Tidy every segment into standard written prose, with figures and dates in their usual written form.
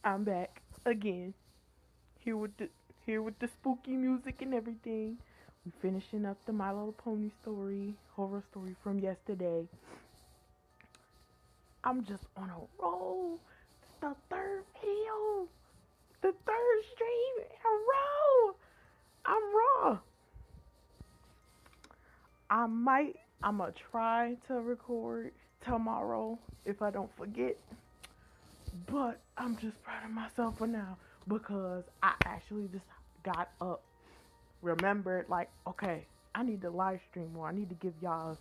I'm back again. Here with the here with the spooky music and everything. We finishing up the My Little Pony story, horror story from yesterday. I'm just on a roll. The third video, the third stream in a row. I'm raw. I'ma try to record tomorrow if I don't forget. But I'm just proud of myself for now because I actually just got up, remembered like, okay, I need to live stream more. I need to give y'all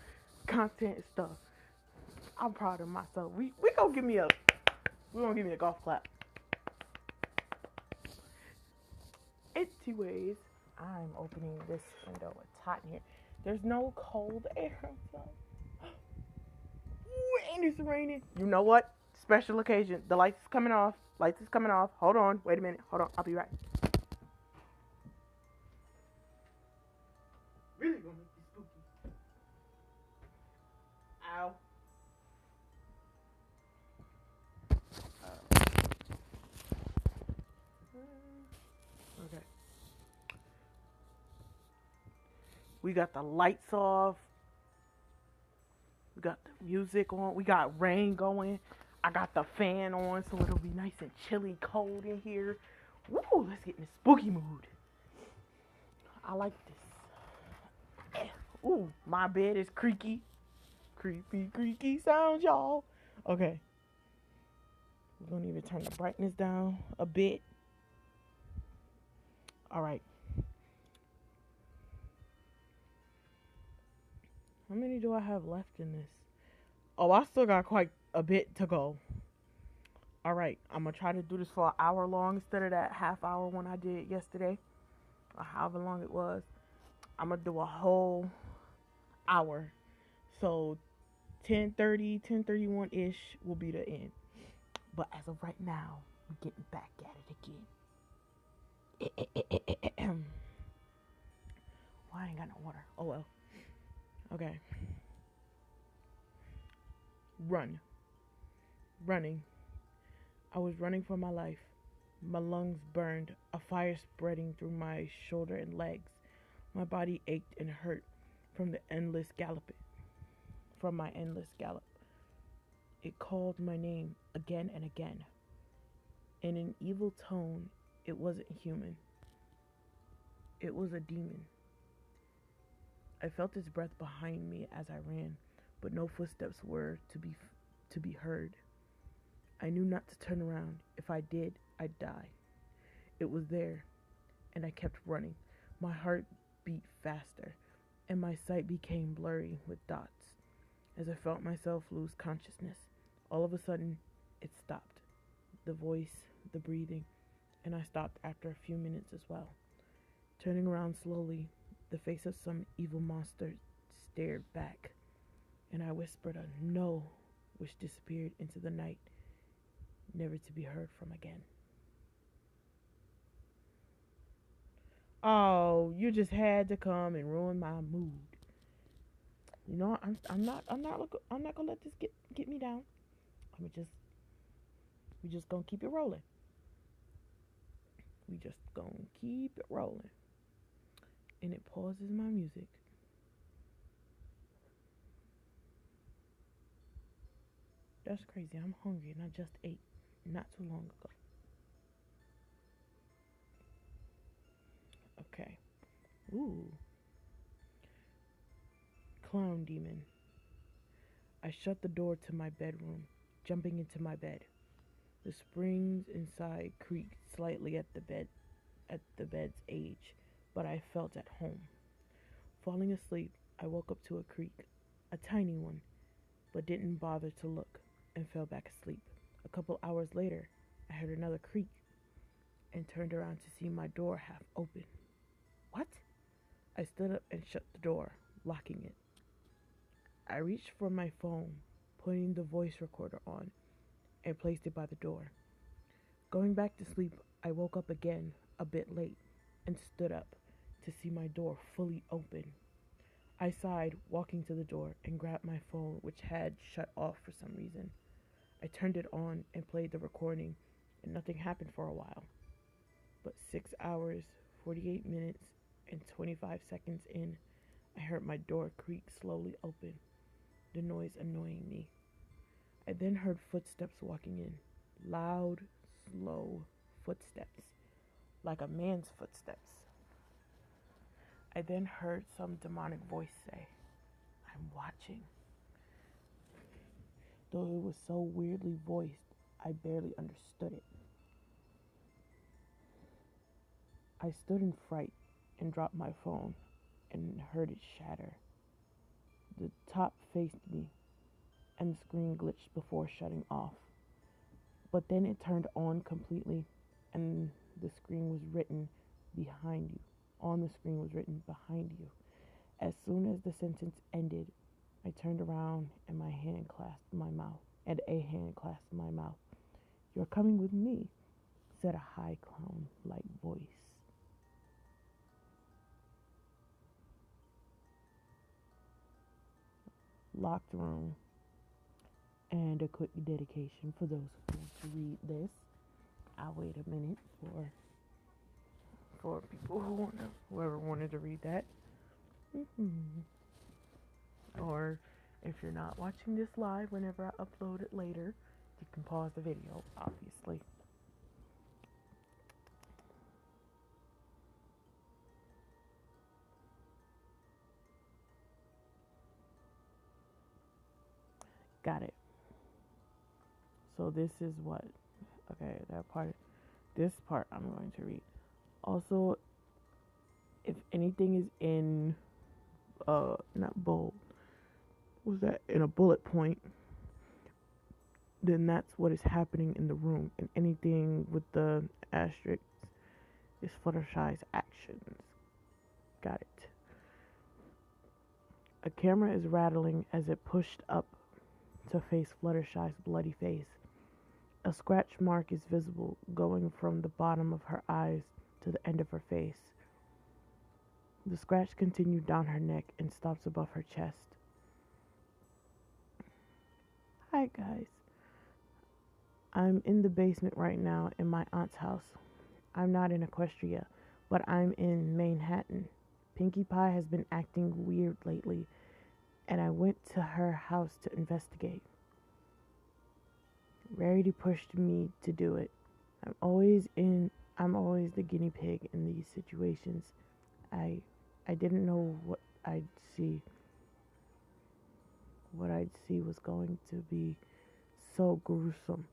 content and stuff. I'm proud of myself. We gonna give me a golf clap. Anyways, I'm opening this window. It's hot in here. There's no cold air. So. Ooh, and it's raining. You know what? Special occasion. The lights is coming off. Lights is coming off. Hold on. Wait a minute. Hold on. I'll be right. Really gonna make this spooky. Ow. Okay. We got the lights off. We got the music on. We got rain going. I got the fan on so it'll be nice and chilly cold in here. Woo, let's get in the spooky mood. I like this. Ooh, my bed is creaky. Creepy, creaky sounds, y'all. Okay. We're gonna even turn the brightness down a bit. Alright. How many do I have left in this? Oh, I still got quite a bit to go. Alright, I'm gonna try to do this for an hour long instead of that half hour one I did yesterday. Or however long it was. I'm gonna do a whole hour. So 10:30, 10:31 ish will be the end. But as of right now, we're getting back at it again. Why I ain't got no water? Oh well. Okay. Run. Running. I was running for my life. My lungs burned, a fire spreading through my shoulder and legs. My body ached and hurt from the endless galloping. From my endless gallop. It called my name again and again. In an evil tone, it wasn't human. It was a demon. I felt its breath behind me as I ran, but no footsteps were to be heard. I knew not to turn around. If I did, I'd die. It was there, and I kept running. My heart beat faster, and my sight became blurry with dots. As I felt myself lose consciousness, all of a sudden, it stopped. The voice, the breathing, and I stopped after a few minutes as well. Turning around slowly, the face of some evil monster stared back, and I whispered a no, which disappeared into the night, never to be heard from again. Oh, you just had to come and ruin my mood. You know, I'm not gonna let this get me down. We just gonna keep it rolling. We just gonna keep it rolling. And it pauses my music. That's crazy. I'm hungry and I just ate not too long ago. Okay. Ooh. Clown demon. I shut the door to my bedroom, jumping into my bed. The springs inside creaked slightly at the bed's edge, but I felt at home. Falling asleep, I woke up to a creak, a tiny one, but didn't bother to look and fell back asleep. A couple hours later, I heard another creak and turned around to see my door half open. What? I stood up and shut the door, locking it. I reached for my phone, putting the voice recorder on, and placed it by the door. Going back to sleep, I woke up again a bit late and stood up to see my door fully open. I sighed, walking to the door, and grabbed my phone, which had shut off for some reason. I turned it on and played the recording and nothing happened for a while. But 6 hours, 48 minutes, and 25 seconds in, I heard my door creak slowly open, the noise annoying me. I then heard footsteps walking in, loud, slow footsteps, like a man's footsteps. I then heard some demonic voice say, "I'm watching." Though it was so weirdly voiced, I barely understood it. I stood in fright and dropped my phone and heard it shatter. The top faced me and the screen glitched before shutting off. But then it turned on completely and the screen was written behind you. On the screen was written behind you. As soon as the sentence ended, I turned around and my hand clasped my mouth, and a hand clasped my mouth. "You're coming with me," said a high clown-like voice. Locked room. And a quick dedication for those who want to read this. I'll wait a minute for people whoever wanted to read that. Or if you're not watching this live, whenever I upload it later, you can pause the video, obviously. Got it. So this is what, okay, this part I'm going to read. Also, if anything is in, not bold, was that in a bullet point, then that's what is happening in the room. And anything with the asterisk is Fluttershy's actions. Got it. A camera is rattling as it pushed up to face Fluttershy's bloody face. A scratch mark is visible going from the bottom of her eyes to the end of her face. The scratch continued down her neck and stops above her chest. Hi guys. I'm in the basement right now in my aunt's house. I'm not in Equestria, but I'm in Manhattan. Pinkie Pie has been acting weird lately, and I went to her house to investigate. Rarity pushed me to do it. I'm always the guinea pig in these situations. I didn't know what I'd see. What I'd see was going to be so gruesome.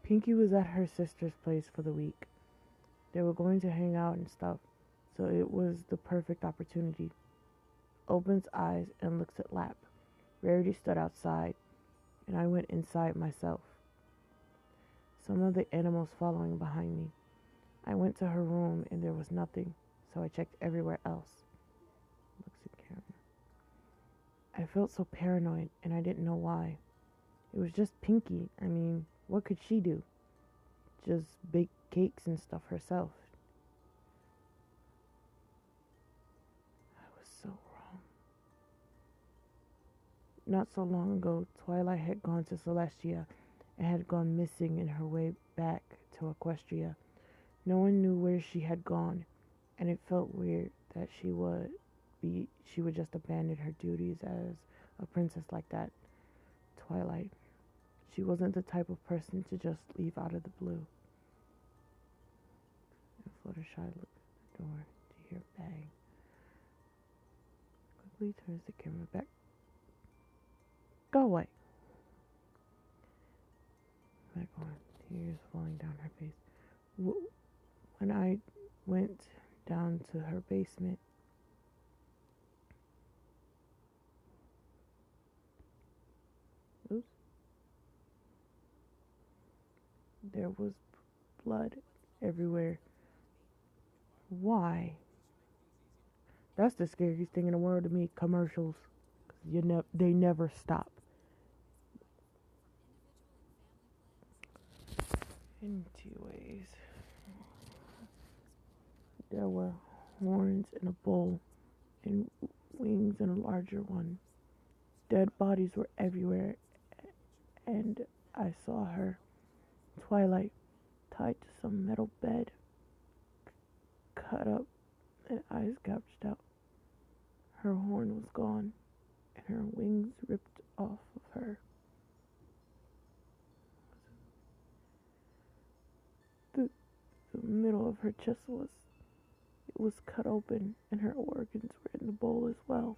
Pinkie was at her sister's place for the week. They were going to hang out and stuff, so it was the perfect opportunity. Opens eyes and looks at Lap. Rarity stood outside, and I went inside myself. Some of the animals following behind me. I went to her room and there was nothing, so I checked everywhere else. Looks at camera. I felt so paranoid, and I didn't know why. It was just Pinkie. I mean, what could she do? Just bake cakes and stuff herself. I was so wrong. Not so long ago, Twilight had gone to Celestia and had gone missing in her way back to Equestria. No one knew where she had gone, and it felt weird that she would just abandon her duties as a princess like that. Twilight. She wasn't the type of person to just leave out of the blue. And Fluttershy looked at the door to hear bang. Quickly turns the camera back. Go away. Back on. Tears falling down her face. When I went down to her basement, there was blood everywhere. Why? That's the scariest thing in the world to me, commercials. They never stop. Anyways, there were horns in a bowl and wings in a larger one. Dead bodies were everywhere, and I saw her, Twilight, tied to some metal bed, cut up and eyes gouged out. Her horn was gone, and her wings ripped off of her. The middle of her chest was cut open, and her organs were in the bowl as well.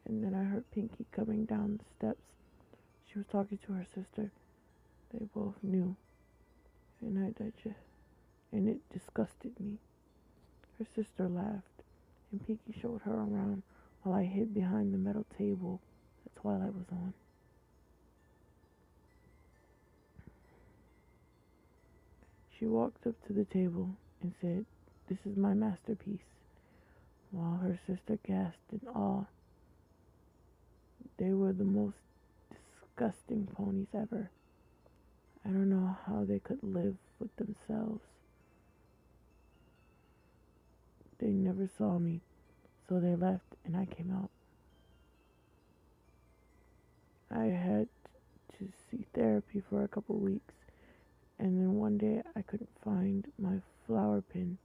And then I heard Pinky coming down the steps. She was talking to her sister. They both knew, and it disgusted me. Her sister laughed, and Pinky showed her around while I hid behind the metal table that Twilight was on. She walked up to the table and said, "This is my masterpiece," while her sister gasped in awe. They were the most disgusting ponies ever. I don't know how they could live with themselves. They never saw me, so they left and I came out. I had to see therapy for a couple weeks, and then one day I couldn't find my flower pin.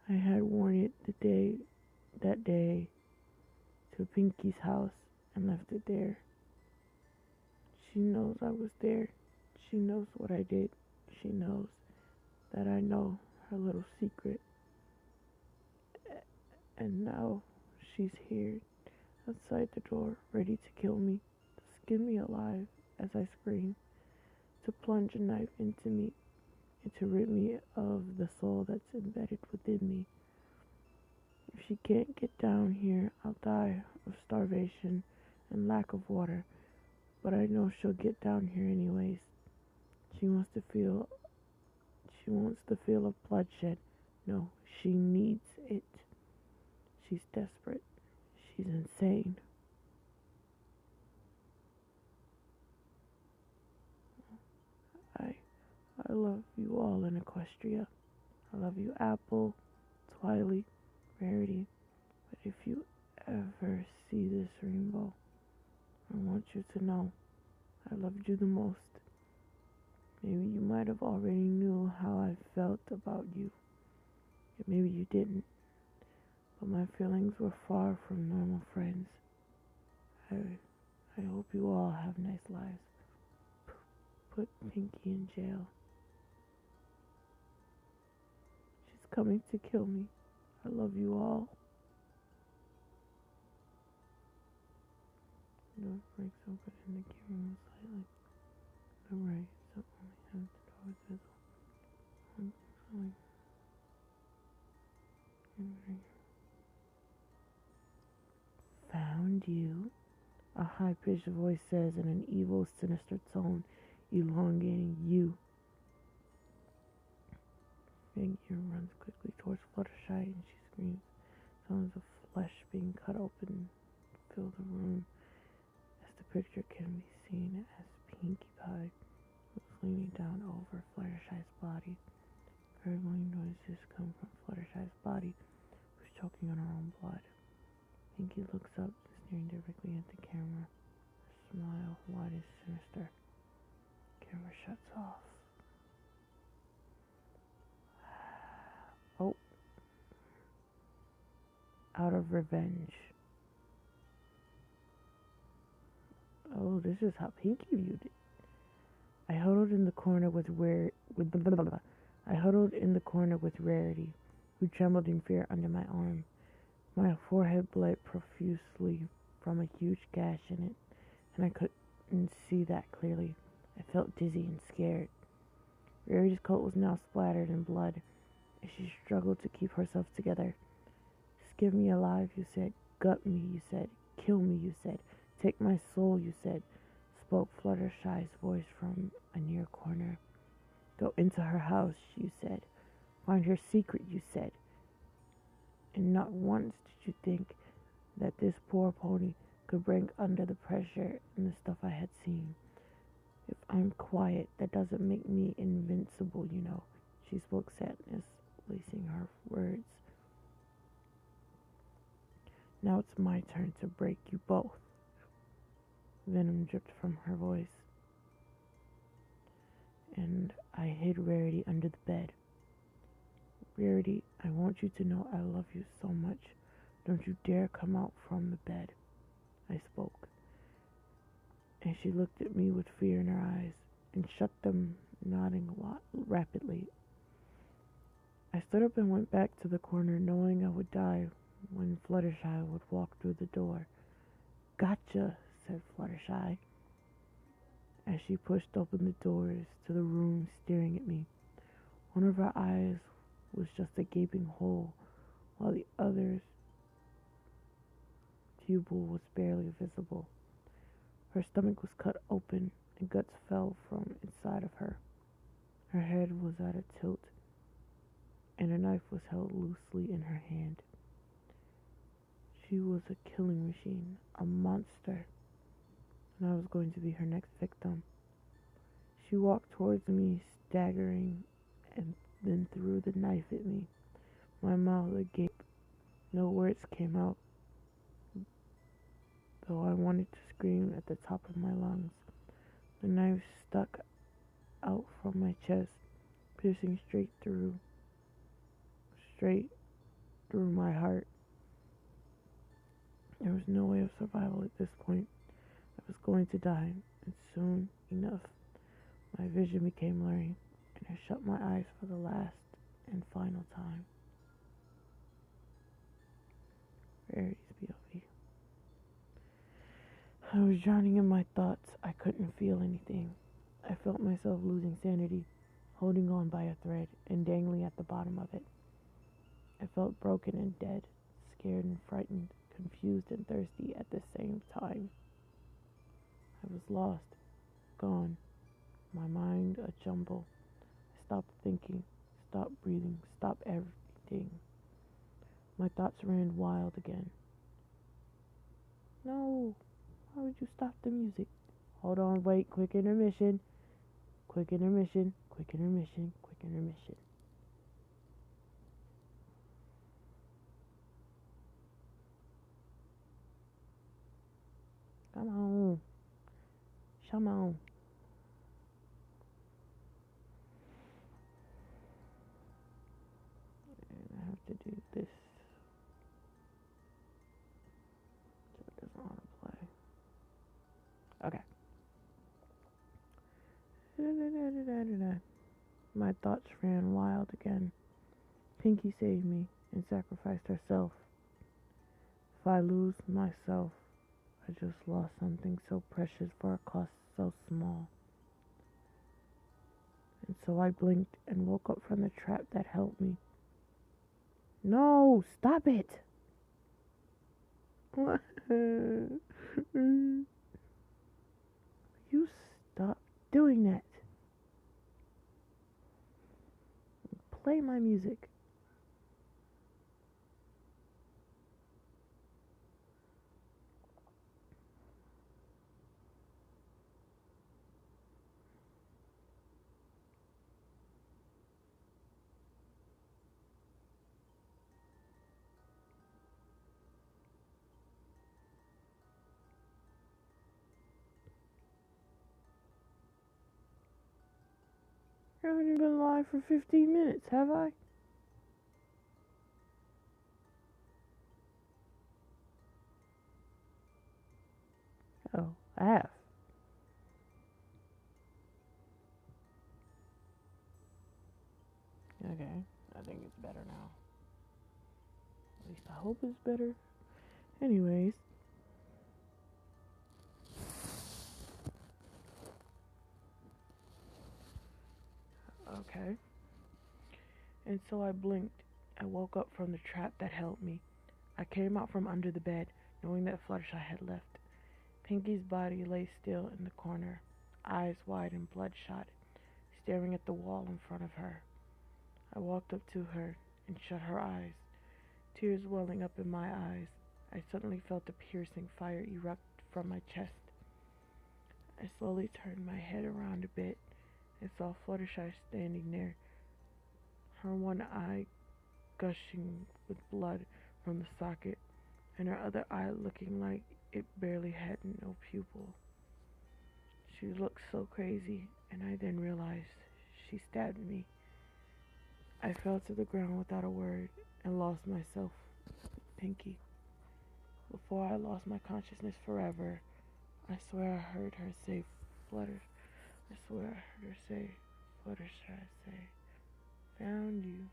I had worn it that day to Pinky's house and left it there. She knows I was there. She knows what I did. She knows that I know her little secret. And now she's here outside the door, ready to kill me, to skin me alive as I scream, to plunge a knife into me, and to rid me of the soul that's embedded within me. If she can't get down here, I'll die of starvation and lack of water, but I know she'll get down here anyways. She wants the feel of bloodshed. No, she needs it. She's desperate. She's insane. I love you all in Equestria. I love you, Apple, Twilight, Rarity. But if you ever see this rainbow, I want you to know I loved you the most. Maybe you might have already knew how I felt about you. And maybe you didn't. But my feelings were far from normal friends. I hope you all have nice lives. Put Pinky in jail. She's coming to kill me. I love you all. No breaks open in the camera slightly. The right, so only has the door visible. Found you, a high-pitched voice says in an evil, sinister tone, elongating you. Figure runs quickly towards Fluttershy and she screams. Sounds of flesh being cut open fill the room as the picture can be seen as Pinkie Pie was leaning down over Fluttershy's body. Gurgling noises come from Fluttershy's body, who's choking on her own blood. Pinkie looks up, staring directly at the camera. Her smile, wide and sinister. Camera shuts off. Oh. Out of revenge. Oh, this is how Pinkie viewed it. I huddled in the corner with Rarity, who trembled in fear under my arm. My forehead bled profusely from a huge gash in it, and I couldn't see that clearly. I felt dizzy and scared. Rarity's coat was now splattered in blood, and she struggled to keep herself together. "Skin me alive," you said. "Gut me," you said. "Kill me," you said. "Take my soul," you said, spoke Fluttershy's voice from a near corner. "Go into her house," you said. "Find her secret," you said. And not once did you think that this poor pony could break under the pressure and the stuff I had seen. "If I'm quiet, that doesn't make me invincible, you know," she spoke, sadness lacing her words. Now it's my turn to break you both. Venom dripped from her voice, and I hid Rarity under the bed. Rarity, I want you to know I love you so much. Don't you dare come out from the bed. I spoke, and she looked at me with fear in her eyes and shut them, nodding rapidly. I stood up and went back to the corner, knowing I would die when Fluttershy would walk through the door. Gotcha, said Fluttershy, as she pushed open the doors to the room, staring at me. One of her eyes was just a gaping hole, while the other's pupil was barely visible. Her stomach was cut open, and guts fell from inside of her. Her head was at a tilt, and a knife was held loosely in her hand. She was a killing machine, a monster, and I was going to be her next victim. She walked towards me, staggering, and then threw the knife at me. My mouth agape. No words came out, though I wanted to scream at the top of my lungs. The knife stuck out from my chest, piercing straight through my heart. There was no way of survival at this point. I was going to die, and soon enough, my vision became blurry, and I shut my eyes for the last and final time. Rarity's POV. I was drowning in my thoughts. I couldn't feel anything. I felt myself losing sanity, holding on by a thread and dangling at the bottom of it. I felt broken and dead, scared and frightened, confused and thirsty at the same time. I was lost, gone, my mind a jumble. I stopped thinking, stopped breathing, stopped everything. My thoughts ran wild again. No, why would you stop the music? Hold on, wait, quick intermission. Quick intermission, quick intermission, quick intermission. Come on. Come on. And I have to do this so it doesn't autoplay. Okay. My thoughts ran wild again. Pinky saved me and sacrificed herself. If I lose myself, I just lost something so precious for a cost so small. And so I blinked and woke up from the trap that held me. No, stop it! You stop doing that. Play my music. I haven't been live for 15 minutes, have I? Oh, I have. Okay, I think it's better now. At least I hope it's better. Anyways. Okay. And so I blinked. I woke up from the trap that held me. I came out from under the bed, knowing that Fluttershy had left. Pinky's body lay still in the corner, eyes wide and bloodshot, staring at the wall in front of her. I walked up to her and shut her eyes, tears welling up in my eyes. I suddenly felt a piercing fire erupt from my chest. I slowly turned my head around a bit and saw Fluttershy standing there, her one eye gushing with blood from the socket. and her other eye looking like it barely had no pupil. She looked so crazy, and I then realized she stabbed me. I fell to the ground without a word and lost myself, Pinky. Before I lost my consciousness forever, I swear I heard her say Flutter. I swear I heard her say, Fluttershy, say, found you.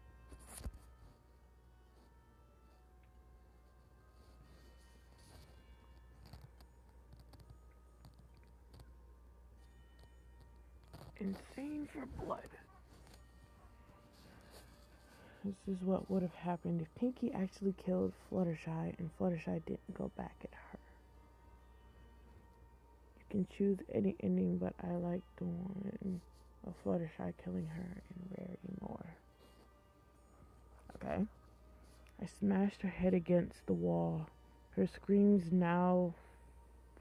Insane for blood. This is what would have happened if Pinky actually killed Fluttershy and Fluttershy didn't go back at her. You can choose any ending, but I like the one of Fluttershy killing her and Rarity more. Okay. I smashed her head against the wall, her screams now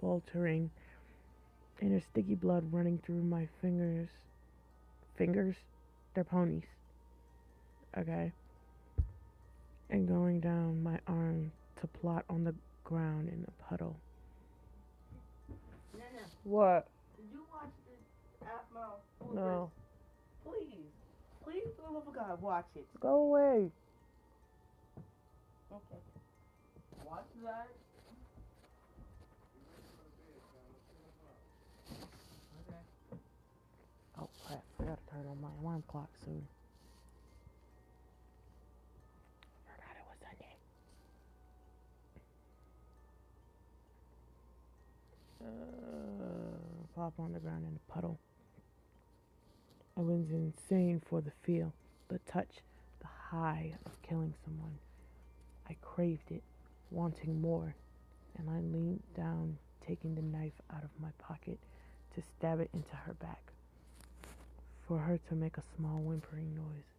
faltering, and her sticky blood running through my fingers? They're ponies. Okay. And going down my arm to plot on the ground in a puddle. Nana, What? did you watch this Atmo? No. Please, for the love of God, watch it. Go away. Okay. Watch that. Okay. Oh crap, I gotta turn on my alarm clock soon. Forgot it was Sunday. Pop on the ground in a puddle. I was insane for the feel, the touch, the high of killing someone. I craved it, wanting more, and I leaned down, taking the knife out of my pocket to stab it into her back, for her to make a small whimpering noise.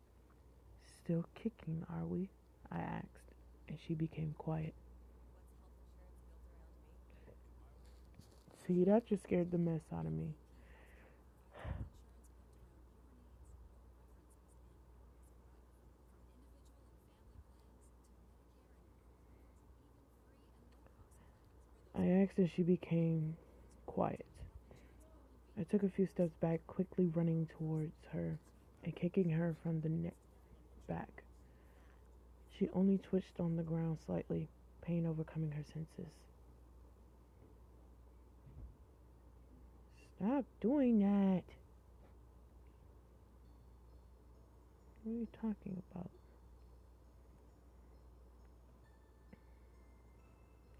Still kicking, are we? I asked, and she became quiet. See, that just scared the mess out of me. I asked and she became quiet. I took a few steps back, quickly running towards her and kicking her from the neck back. She only twitched on the ground slightly, pain overcoming her senses. Stop doing that. What are you talking about?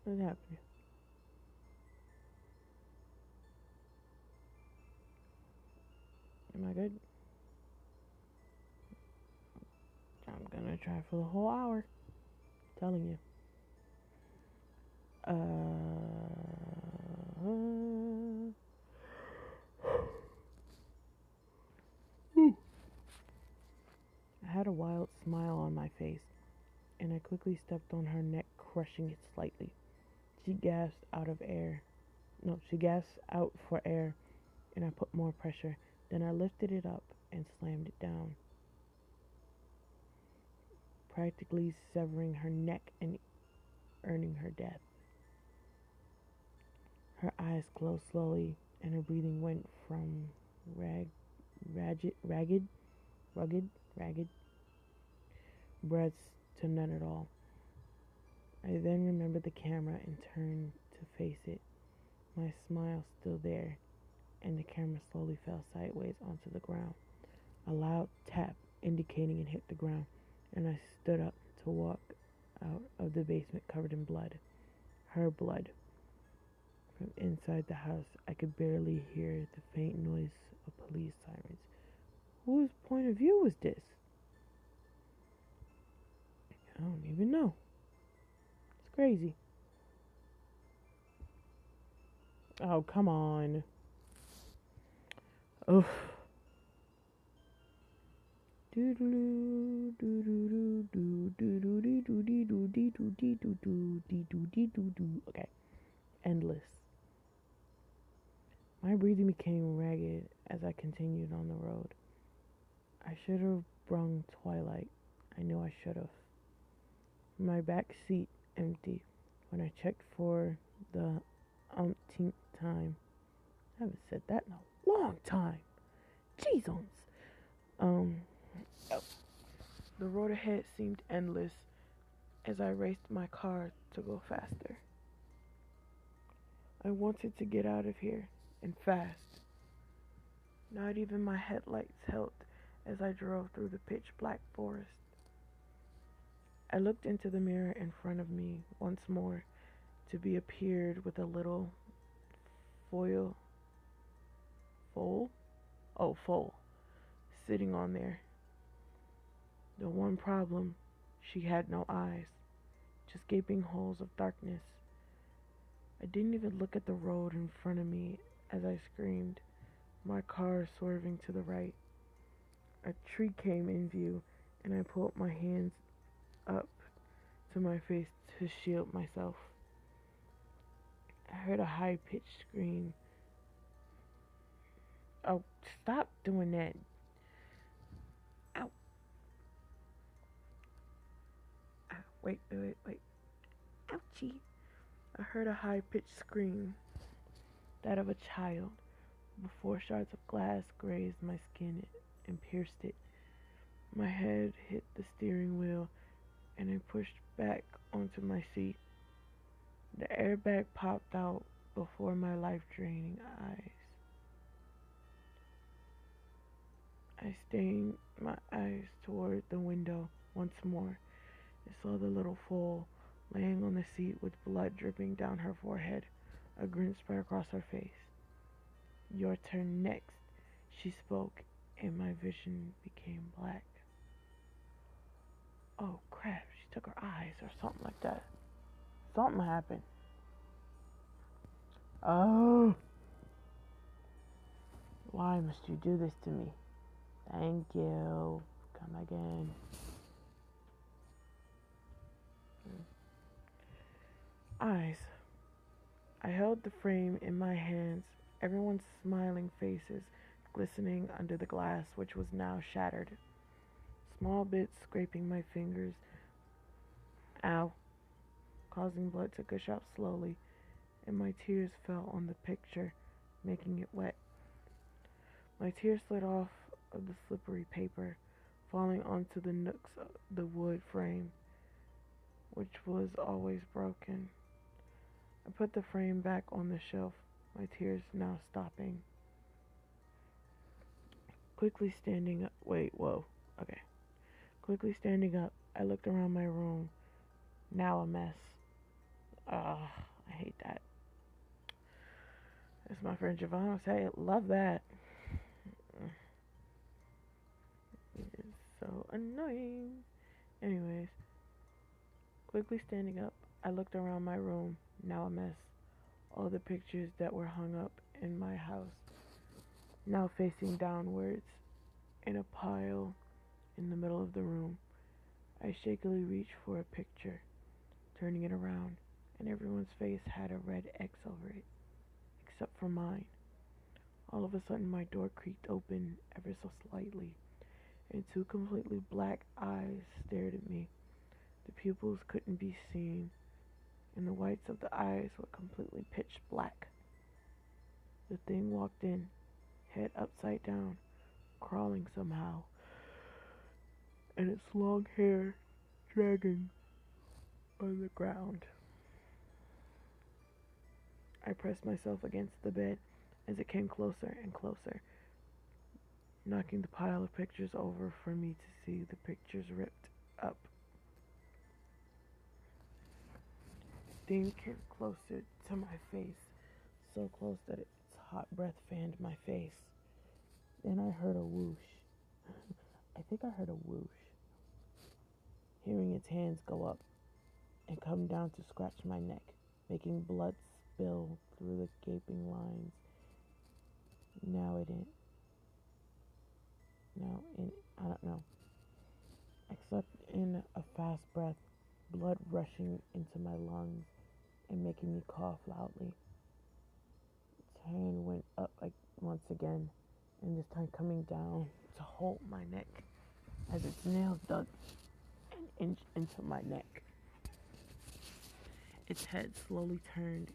What's happening? Am I good? I'm gonna try for the whole hour. I'm telling you. I had a wild smile on my face, and I quickly stepped on her neck, crushing it slightly. She gasped out of air. No, she gasped out for air, and I put more pressure. Then I lifted it up and slammed it down, practically severing her neck and earning her death. Her eyes closed slowly, and her breathing went from ragged breaths to none at all. I then remembered the camera and turned to face it, my smile still there, and the camera slowly fell sideways onto the ground. A loud tap indicating it hit the ground, and I stood up to walk out of the basement covered in blood. Her blood. From inside the house, I could barely hear the faint noise of police sirens. Whose point of view was this? I don't even know. It's crazy. Oh, come on. Oof. Okay. Endless. My breathing became ragged as I continued on the road. I should have brung Twilight. I knew I should have. My back seat empty. when I checked for the umpteenth time. I haven't said that in a long time. Jesus. Um, the road ahead seemed endless as I raced my car to go faster. I wanted to get out of here, and fast. Not even my headlights helped as I drove through the pitch black forest. I looked into the mirror in front of me once more to be appeared with a little foil, foal? Oh, foal, sitting on there. The one problem, she had no eyes, just gaping holes of darkness. I didn't even look at the road in front of me as I screamed, my car swerving to the right. A tree came in view, and I pulled my hands up to my face to shield myself. I heard a high-pitched scream. Oh, stop doing that. Ow. Wait. Ouchie. I heard a high-pitched scream, that of a child, before shards of glass grazed my skin and pierced it. My head hit the steering wheel, and I pushed back onto my seat. The airbag popped out before my life-draining eyes. I strained my eyes toward the window once more and saw the little foal laying on the seat with blood dripping down her forehead. A grin spread across her face. Your turn next, she spoke, and my vision became black. Oh crap, she took her eyes or something like that. Something happened. Oh. Why must you do this to me? Thank you. Come again. Eyes. I held the frame in my hands, everyone's smiling faces glistening under the glass, which was now shattered. Small bits scraping my fingers. Ow. Causing blood to gush out slowly, and my tears fell on the picture, making it wet. My tears slid off of the slippery paper, falling onto the nooks of the wood frame, which was always broken. I put the frame back on the shelf, my tears now stopping. Quickly standing up, Quickly standing up, I looked around my room, now a mess. I hate that. As my friend Javon would say, love that. It is so annoying. Anyways, quickly standing up, I looked around my room, now a mess. All the pictures that were hung up in my house, now facing downwards in a pile in the middle of the room. I shakily reached for a picture, turning it around, and everyone's face had a red X over it, except for mine. All of a sudden, my door creaked open ever so slightly, and two completely black eyes stared at me. The pupils couldn't be seen, and the whites of the eyes were completely pitch black. The thing walked in, head upside down, crawling somehow, and its long hair dragging on the ground. I pressed myself against the bed as it came closer and closer, knocking the pile of pictures over for me to see the pictures ripped up. The thing came closer to my face, so close that its hot breath fanned my face. Then I heard a whoosh. I think I heard a whoosh. Hearing its hands go up and come down to scratch my neck, making blood spill through the gaping lines. I don't know. I sucked in a fast breath, blood rushing into my lungs and making me cough loudly. Its hand went up once again, and this time coming down to hold my neck as its nails dug an inch into my neck. Its head slowly turned,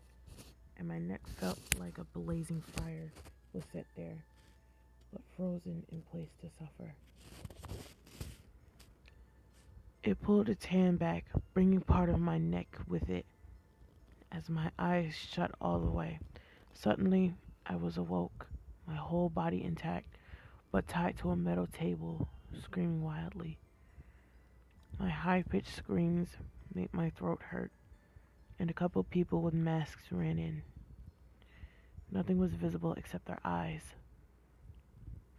and my neck felt like a blazing fire was set there, but frozen in place to suffer. It pulled its hand back, bringing part of my neck with it. As my eyes shut all the way, suddenly I was awoke, my whole body intact, but tied to a metal table, screaming wildly. My high-pitched screams made my throat hurt, and a couple people with masks ran in. Nothing was visible except their eyes.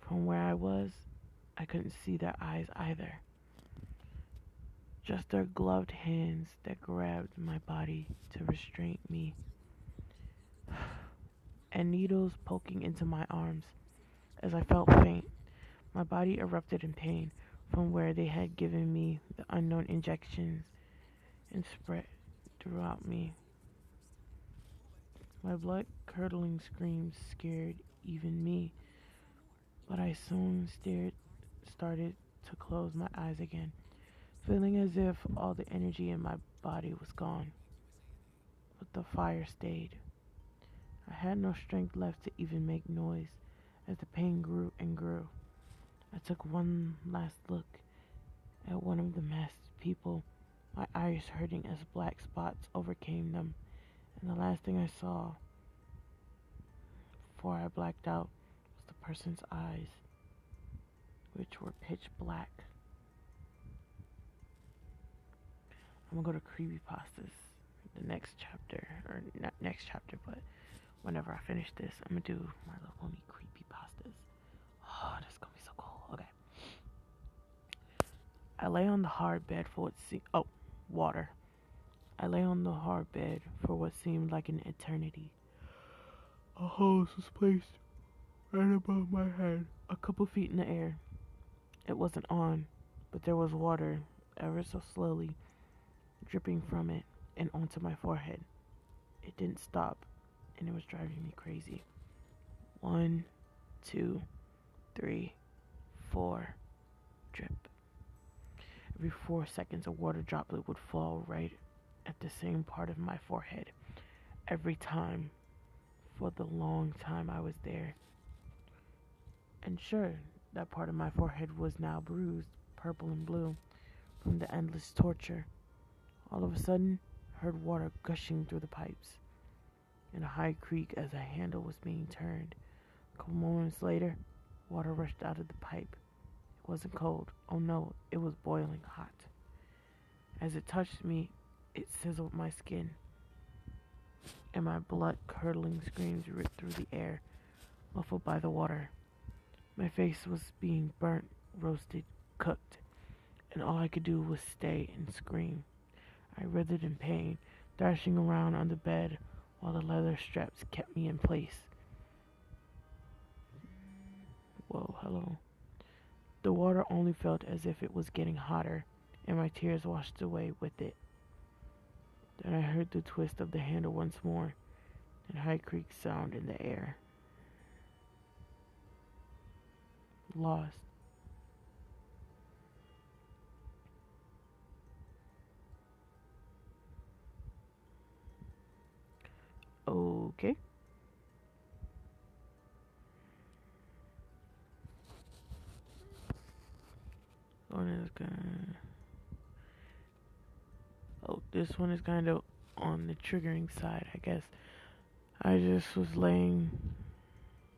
From where I was, I couldn't see their eyes either. Just their gloved hands that grabbed my body to restrain me, and needles poking into my arms. As I felt faint, my body erupted in pain from where they had given me the unknown injections and spread throughout me. My blood-curdling screams scared even me, but I soon started to close my eyes again, feeling as if all the energy in my body was gone. But the fire stayed. I had no strength left to even make noise as the pain grew and grew. I took one last look at one of the masked people, my eyes hurting as black spots overcame them, and the last thing I saw before I blacked out was the person's eyes, which were pitch black. I'm gonna go to creepypastas, the next chapter, or not next chapter, but whenever I finish this, I'm gonna do my little pony creepypastas. Oh, that's gonna be so cool. Okay. I lay on the hard bed for what seemed water. I lay on the hard bed for what seemed like an eternity. A hose was placed right above my head, a couple feet in the air. It wasn't on, but there was water, ever so slowly, dripping from it and onto my forehead. It didn't stop, and it was driving me crazy. 1, 2, 3, 4, drip. Every 4 seconds, a water droplet would fall right at the same part of my forehead. Every time, for the long time I was there. And sure, that part of my forehead was now bruised, purple and blue, from the endless torture. All of a sudden, I heard water gushing through the pipes, and a high creak as a handle was being turned. A couple moments later, water rushed out of the pipe. It wasn't cold. Oh no, it was boiling hot. As it touched me, it sizzled my skin, and my blood-curdling screams ripped through the air, muffled by the water. My face was being burnt, roasted, cooked, and all I could do was stay and scream. I writhed in pain, thrashing around on the bed while the leather straps kept me in place. Whoa, hello. The water only felt as if it was getting hotter, and my tears washed away with it. Then I heard the twist of the handle once more, and high creak sound in the air. Lost. Okay. This one is kind of on the triggering side, I guess. I just was laying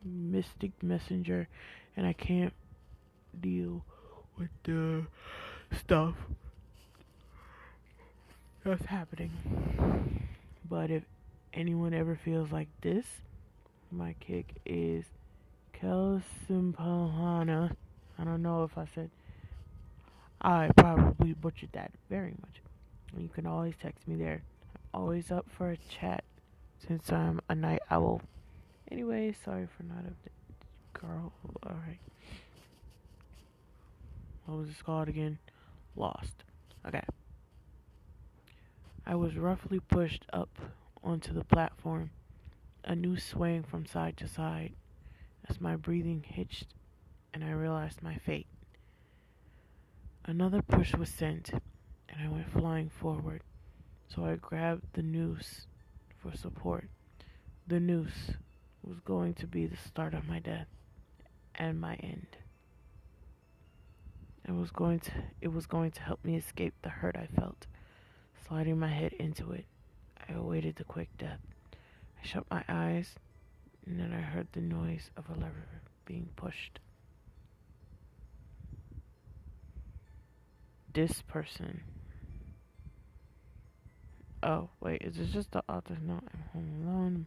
Mystic Messenger, and I can't deal with the stuff that's happening. But if anyone ever feels like this, my kick is Kelsimpalana. I don't know if I probably butchered that very much. And you can always text me there. I'm always up for a chat since I'm a night owl. Anyway, sorry for not updating. Girl, alright. What was this called again? Lost. Okay. I was roughly pushed up onto the platform, a noose swaying from side to side as my breathing hitched and I realized my fate. Another push was sent, and I went flying forward. So I grabbed the noose for support. The noose was going to be the start of my death and my end. It was going to help me escape the hurt I felt. Sliding my head into it, I awaited the quick death. I shut my eyes, and then I heard the noise of a lever being pushed. This person. Oh, wait, is this just the author's note? I'm home alone.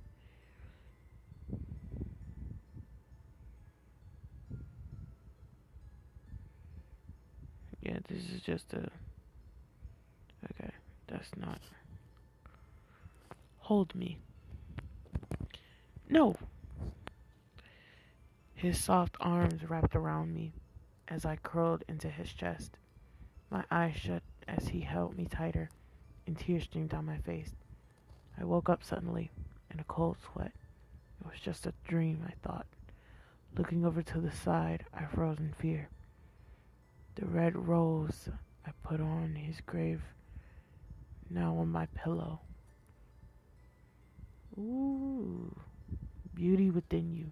Yeah, this is just a... Okay, that's not... Hold me. No! His soft arms wrapped around me as I curled into his chest. My eyes shut as he held me tighter, and tears streamed down my face. I woke up suddenly in a cold sweat. It was just a dream, I thought. Looking over to the side, I froze in fear. The red rose I put on his grave, now on my pillow. Ooh, beauty within you.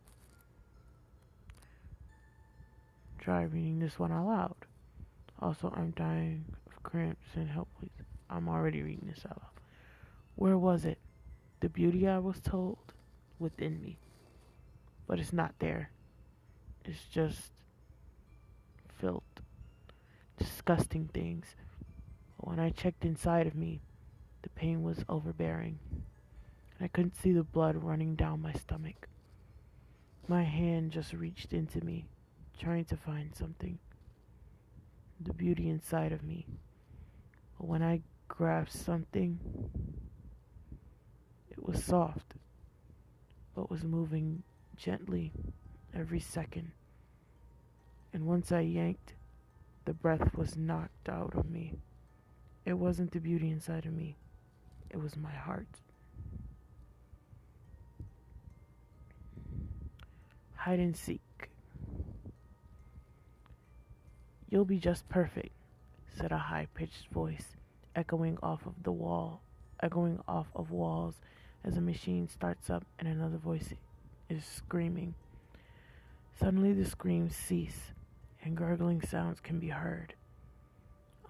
Try reading this one aloud. Also, I'm dying of cramps and help, please. I'm already reading this out loud. Where was it? The beauty I was told within me. But it's not there. It's just filth. Disgusting things. But when I checked inside of me, the pain was overbearing. And I couldn't see the blood running down my stomach. My hand just reached into me, trying to find something. The beauty inside of me. But when I grasped something, it was soft, but was moving gently every second. And once I yanked, the breath was knocked out of me. It wasn't the beauty inside of me. It was my heart. Hide and seek. You'll be just perfect, said a high-pitched voice, echoing off of walls as a machine starts up and another voice is screaming. Suddenly the screams cease, and gurgling sounds can be heard.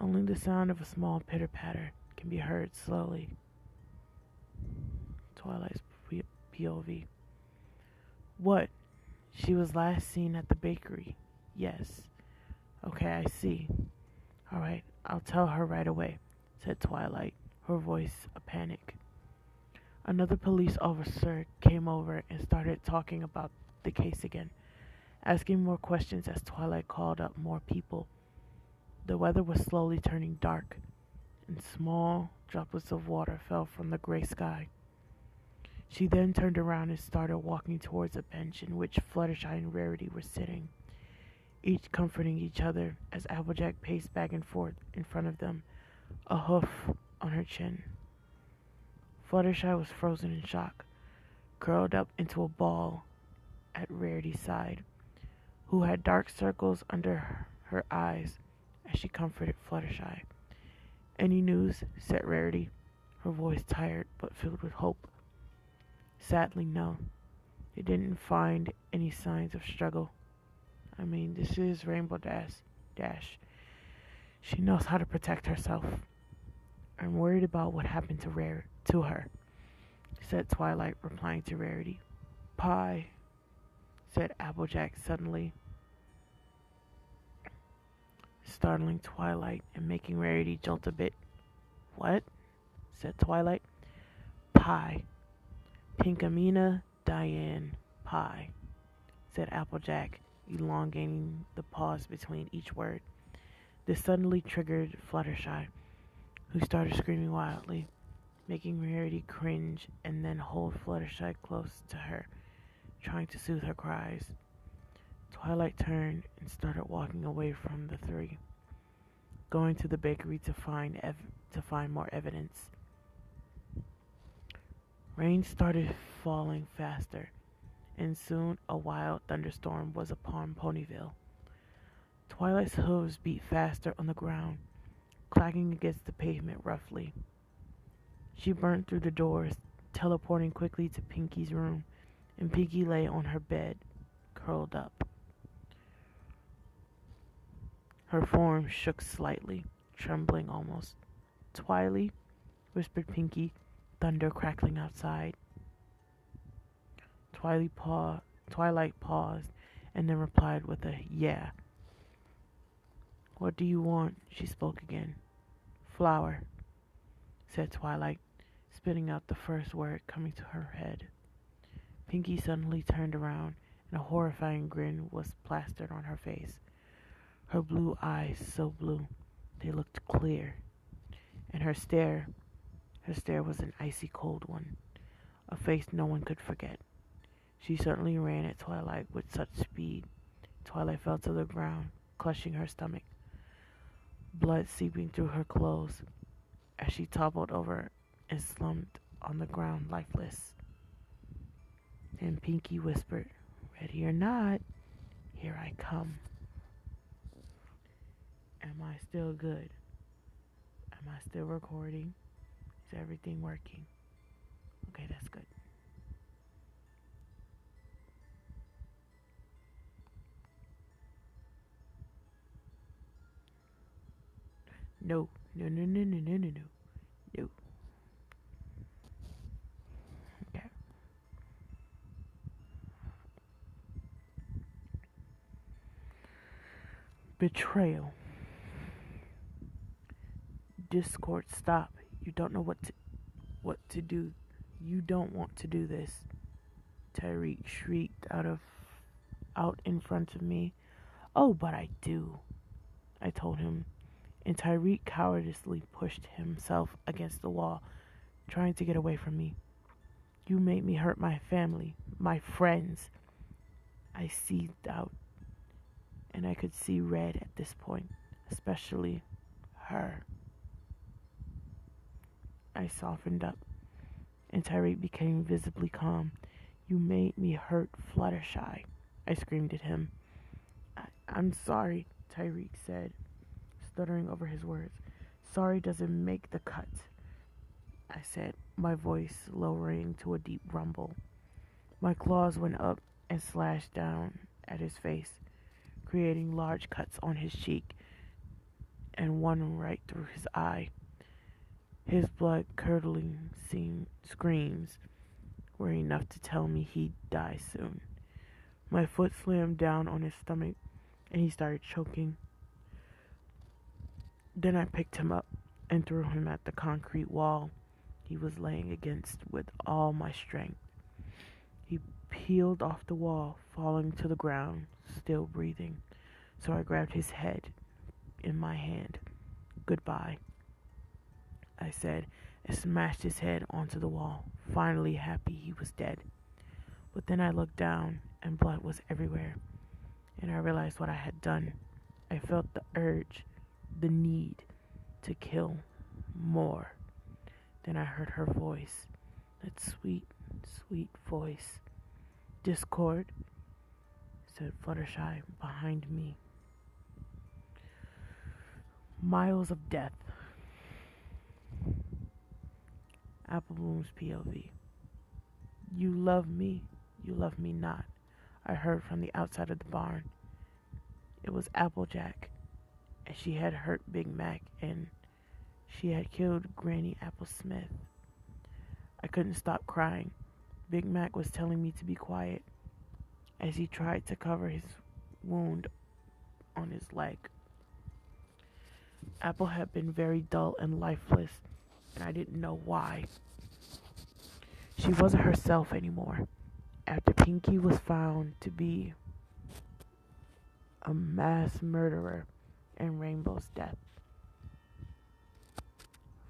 Only the sound of a small pitter-patter can be heard slowly. Twilight's POV. What? She was last seen at the bakery. Yes. Okay, I see. All right, I'll tell her right away, said Twilight, her voice a panic. Another police officer came over and started talking about the case again, asking more questions as Twilight called up more people. The weather was slowly turning dark, and small droplets of water fell from the gray sky. She then turned around and started walking towards a bench in which Fluttershy and Rarity were sitting, each comforting each other as Applejack paced back and forth in front of them, a hoof on her chin. Fluttershy was frozen in shock, curled up into a ball at Rarity's side, who had dark circles under her eyes as she comforted Fluttershy. Any news? Said Rarity, her voice tired but filled with hope. Sadly, no. They didn't find any signs of struggle. I mean, this is Rainbow Dash. She knows how to protect herself. I'm worried about what happened to her, said Twilight, replying to Rarity. Pie, said Applejack suddenly, startling Twilight and making Rarity jolt a bit. What? Said Twilight. Pie. Pinkamena Diane Pie, said Applejack, elongating the pause between each word. This suddenly triggered Fluttershy, who started screaming wildly, making Rarity cringe and then hold Fluttershy close to her, trying to soothe her cries. Twilight turned and started walking away from the three, going to the bakery to find more evidence. Rain started falling faster, and soon a wild thunderstorm was upon Ponyville. Twilight's hooves beat faster on the ground, clacking against the pavement roughly. She burned through the doors, teleporting quickly to Pinky's room, and Pinky lay on her bed, curled up. Her form shook slightly, trembling almost. "Twily," whispered Pinky, thunder crackling outside. Twilight paused, and then replied with a "yeah." "What do you want?" She spoke again. "Flower," said Twilight, spitting out the first word coming to her head. Pinky suddenly turned around, and a horrifying grin was plastered on her face. Her blue eyes, so blue, they looked clear. And her stare was an icy cold one, a face no one could forget. She certainly ran at Twilight with such speed. Twilight fell to the ground, clutching her stomach, blood seeping through her clothes as she toppled over and slumped on the ground lifeless. And Pinky whispered, "Ready or not, here I come." Am I still good? Am I still recording? Is everything working? Okay, that's good. No. No. Okay. Betrayal. Discord, stop. You don't know what to do. You don't want to do this. Tyreek shrieked out in front of me. "Oh, but I do," I told him, and Tyreek cowardice pushed himself against the wall, trying to get away from me. "You made me hurt my family, my friends." I seethed out, and I could see red at this point, especially her. I softened up, and Tyreek became visibly calm. "You made me hurt Fluttershy," I screamed at him. I'm sorry," Tyreek said, stuttering over his words. "Sorry doesn't make the cut," I said, my voice lowering to a deep rumble. My claws went up and slashed down at his face, creating large cuts on his cheek and one right through his eye. His blood-curdling screams were enough to tell me he'd die soon. My foot slammed down on his stomach, and he started choking. Then I picked him up and threw him at the concrete wall he was laying against with all my strength. He peeled off the wall, falling to the ground, still breathing, so I grabbed his head in my hand. "Goodbye," I said, and smashed his head onto the wall, finally happy he was dead. But then I looked down, and blood was everywhere, and I realized what I had done. I felt the urge, the need to kill more. Then I heard her voice, that sweet, sweet voice. "Discord," said Fluttershy behind me. Miles of death. Apple Bloom's POV. You love me not," I heard from the outside of the barn. It was Applejack, and she had hurt Big Mac, and she had killed Granny Apple Smith. I couldn't stop crying. Big Mac was telling me to be quiet as he tried to cover his wound on his leg. Apple had been very dull and lifeless, and I didn't know why. She wasn't herself anymore. After Pinky was found to be a mass murderer and Rainbow's death,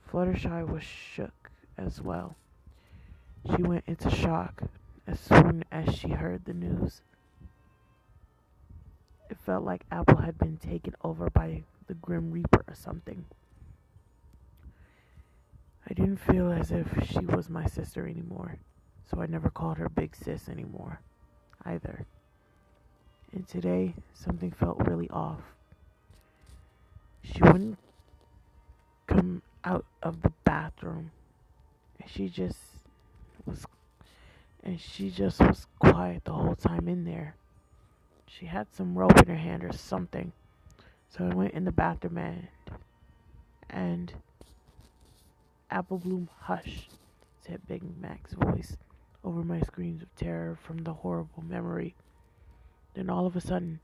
Fluttershy was shook as well. She went into shock as soon as she heard the news. It felt like Apple had been taken over by the Grim Reaper or something. I didn't feel as if she was my sister anymore, so I never called her Big Sis anymore, either. And today, something felt really off. She wouldn't come out of the bathroom she just was she just was quiet the whole time in there. She had some rope in her hand or something. So I went in the bathroom and Apple Bloom, hush, said Big Mac's voice over my screams of terror from the horrible memory. Then all of a sudden,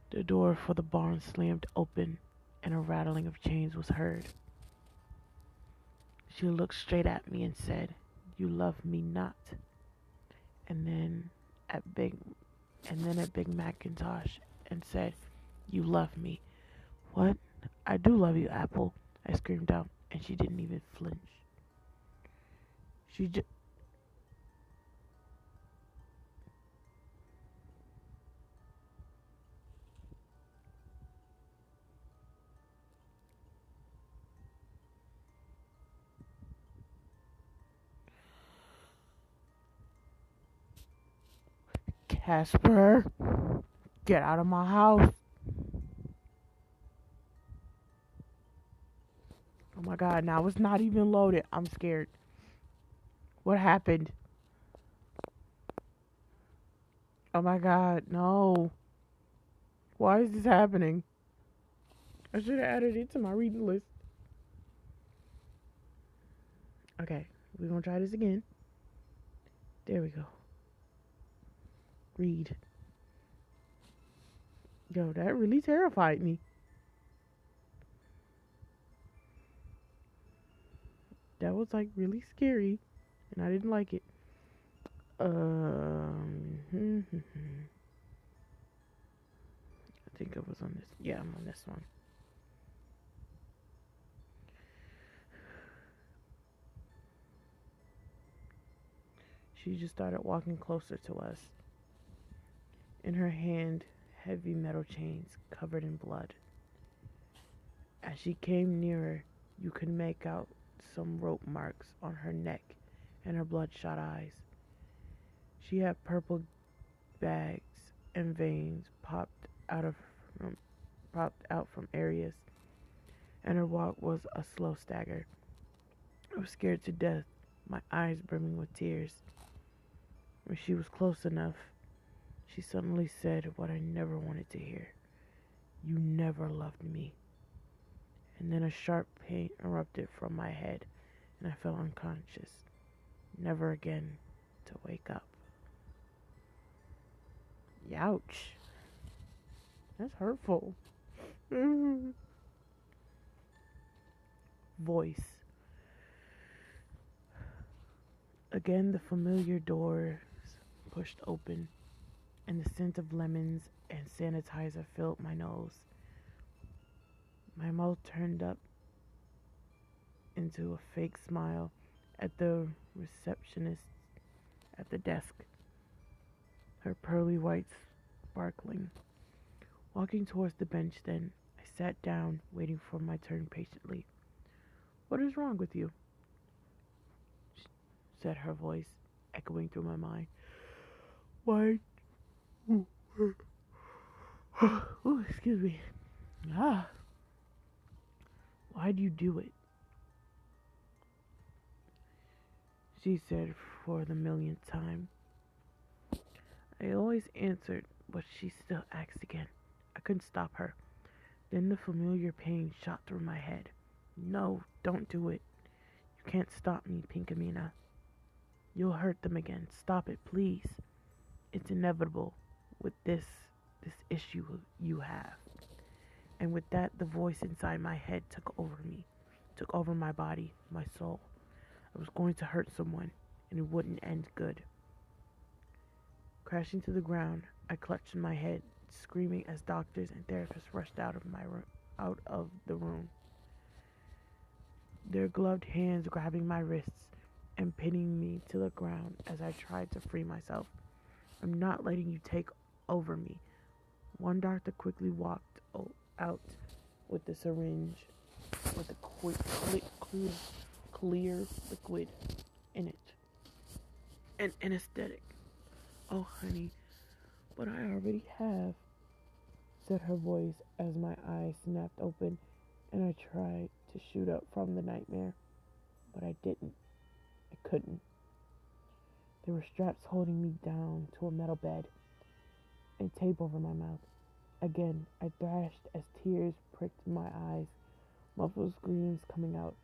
the door for the barn slammed open and a rattling of chains was heard. She looked straight at me and said, "You love me not." And then at Big Macintosh and said, "You love me." "What? I do love you, Apple," I screamed out, and she didn't even flinch. She just Casper, get out of my house. Oh my god, now it's not even loaded. I'm scared. What happened? Oh my god, no. Why is this happening? I should have added it to my reading list. Okay, we're gonna try this again. There we go. Read. Yo, that really terrified me. That was like really scary, and I didn't like it. I think I was on this. Yeah, I'm on this one. She just started walking closer to us. In her hand, heavy metal chains covered in blood. As she came nearer, you could make out some rope marks on her neck and her bloodshot eyes. She had purple bags and veins popped out from areas, and her walk was a slow stagger. I was scared to death, my eyes brimming with tears. When she was close enough, she suddenly said what I never wanted to hear. "You never loved me." And then a sharp pain erupted from my head, and I fell unconscious, never again to wake up. Youch. That's hurtful. Voice. Again, the familiar doors pushed open, and the scent of lemons and sanitizer filled my nose. My mouth turned up into a fake smile at the receptionist at the desk, her pearly whites sparkling. Walking towards the bench then, I sat down, waiting for my turn patiently. "What is wrong with you?" said her voice, echoing through my mind. "Why?" Ooh, excuse me. Why'd you do it? She said for the millionth time. I always answered, but she still asked again. I couldn't stop her. Then the familiar pain shot through my head. "No, don't do it. You can't stop me, Pinkamena. You'll hurt them again. Stop it, please. It's inevitable with this issue you have." And with that, the voice inside my head took over my body, my soul. I was going to hurt someone, and it wouldn't end good. Crashing to the ground, I clutched my head, screaming as doctors and therapists rushed out of the room. Their gloved hands grabbing my wrists and pinning me to the ground as I tried to free myself. "I'm not letting you take over me." One doctor quickly walked out with the syringe with a clear liquid in it. An anesthetic. "Oh, honey, but I already have," said her voice as my eyes snapped open and I tried to shoot up from the nightmare, but I didn't. couldn't. There were straps holding me down to a metal bed and tape over my mouth. Again, I thrashed as tears pricked my eyes, muffled screams coming out,